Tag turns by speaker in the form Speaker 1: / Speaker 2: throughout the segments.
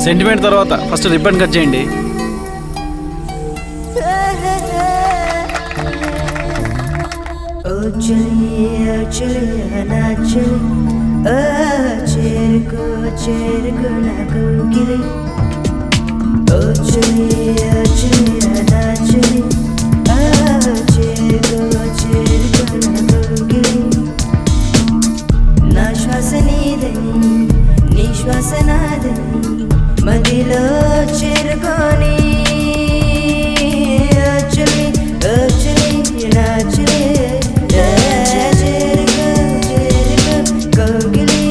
Speaker 1: Sentiment తర్వాత first ribbon cut చేయండి.
Speaker 2: నా శ్వాస నీదని నీ శ్వాస నాదని మదిలో చేరుకొని చెలి చెలి నా చెలి కౌగిలి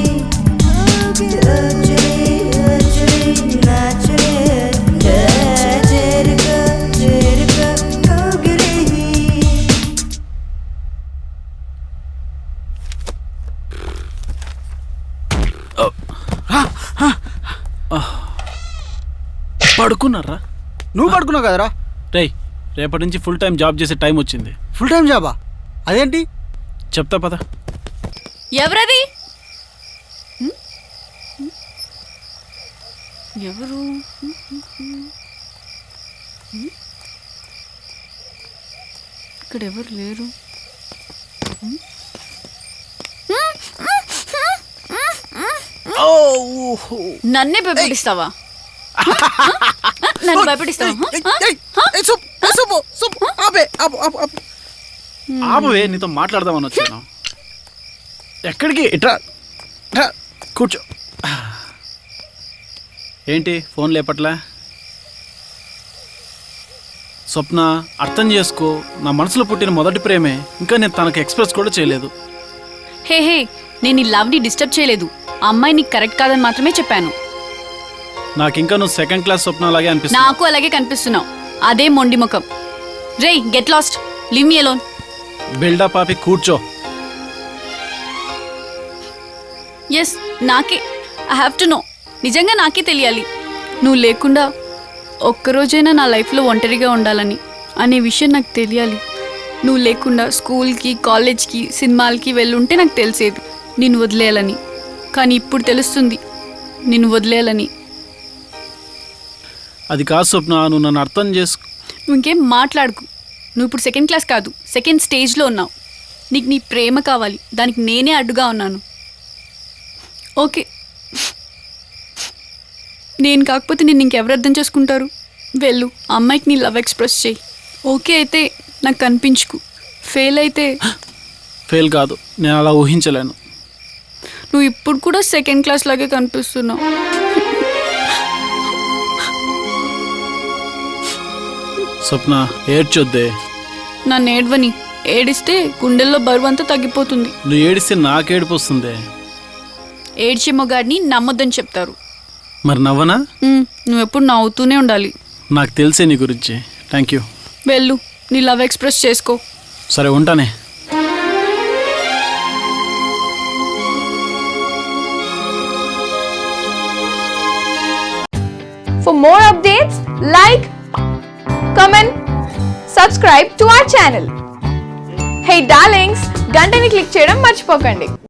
Speaker 2: చెలి నా చెలి కౌగిలి.
Speaker 1: పడుకున్నారా?
Speaker 3: నువ్వు పడుకున్నావు కదరా?
Speaker 1: రేయ్, రేపటి నుంచి ఫుల్ టైం జాబ్ చేసే టైం వచ్చింది.
Speaker 3: ఫుల్ టైం జాబా? అదేంటి?
Speaker 1: చెప్తా పద.
Speaker 4: ఎవరది? ఎవరు? ఇక్కడ ఎవరు లేరు. నన్నే భయపడిస్తావా? నన్ను భయపడిస్తావా?
Speaker 1: ఆపవే, నీతో మాట్లాడదామని వచ్చాను. ఎక్కడికి? ఇట్రా కూర్చో. ఏంటి ఫోన్ లేపట్లా? స్వప్న, అర్థం చేసుకో. నా మనసులో పుట్టిన మొదటి ప్రేమే. ఇంకా నేను తనకు ఎక్స్ప్రెస్ కూడా చేయలేదు.
Speaker 4: హే హే, నేను ఈ లవ్ని డిస్టర్బ్ చేయలేదు. ఆ అమ్మాయి నీకు కరెక్ట్ కాదని మాత్రమే చెప్పాను.
Speaker 1: నాకింకా నువ్వు సెకండ్ క్లాస్ స్వప్న అలాగే అనిపిస్తుంది.
Speaker 4: నాకు అలాగే కనిపిస్తున్నావు. అదే మొండి ముఖం. రేయ్, get lost, leave me alone.
Speaker 1: Buildup ఆపి కూర్చో.
Speaker 4: ఎస్, నాకే. I have to know. నిజంగా నాకే తెలియాలి. నువ్వు లేకుండా ఒక్కరోజైనా నా లైఫ్లో ఒంటరిగా ఉండాలని అనే విషయం నాకు తెలియాలి. నువ్వు లేకుండా స్కూల్కి, కాలేజ్కి, సినిమాలకి వెళ్ళుంటే నాకు తెలిసేది నిన్ను వదిలేయాలని. కానీ ఇప్పుడు తెలుస్తుంది నిన్ను వదిలేయాలని.
Speaker 1: అది కాదు స్వప్న, నువ్వు నన్ను అర్థం చేసుకో.
Speaker 4: నువ్వు ఇంకేం మాట్లాడుకు. నువ్వు ఇప్పుడు సెకండ్ క్లాస్ కాదు, సెకండ్ స్టేజ్లో ఉన్నావు. నీకు నీ ప్రేమ కావాలి, దానికి నేనే అడ్డుగా ఉన్నాను. ఓకే, నేను కాకపోతే నిన్ను ఇంకెవరు అర్థం చేసుకుంటారు? వెళ్ళు, అమ్మాయికి నీ లవ్ ఎక్స్ప్రెస్ చేయి. ఓకే అయితే నాకు కనిపించుకు. ఫెయిల్ అయితే
Speaker 1: ఫెయిల్ కాదు, నేను అలా ఊహించలేను.
Speaker 4: నువ్వు ఇప్పుడు కూడా సెకండ్ క్లాస్ లాగే కనిపిస్తున్నావు.
Speaker 1: స్వప్న, ఏడ్చొద్దే.
Speaker 4: నన్ను ఏడ్వని. ఏడిస్తే గుండెల్లో బరువు అంతా తగ్గిపోతుంది.
Speaker 1: నువ్వు ఏడిస్తే నాకు ఏడుపు వస్తుంది.
Speaker 4: ఏడ్చే మొగాడిని నమ్మొద్దని చెప్తారు.
Speaker 1: మరి నవ్వనా?
Speaker 4: నువ్వెప్పుడు నవ్వుతూనే ఉండాలి.
Speaker 1: నాకు తెలిసే నీ గురించి. Thank you.
Speaker 4: వెళ్ళు, నీ లవ్ ఎక్స్ప్రెస్ చేసుకో.
Speaker 1: సరే, ఉంటానే.
Speaker 5: For more updates, like, comment, subscribe to our channel. Hey darlings, గంటని click చేయడం మర్చిపోకండి.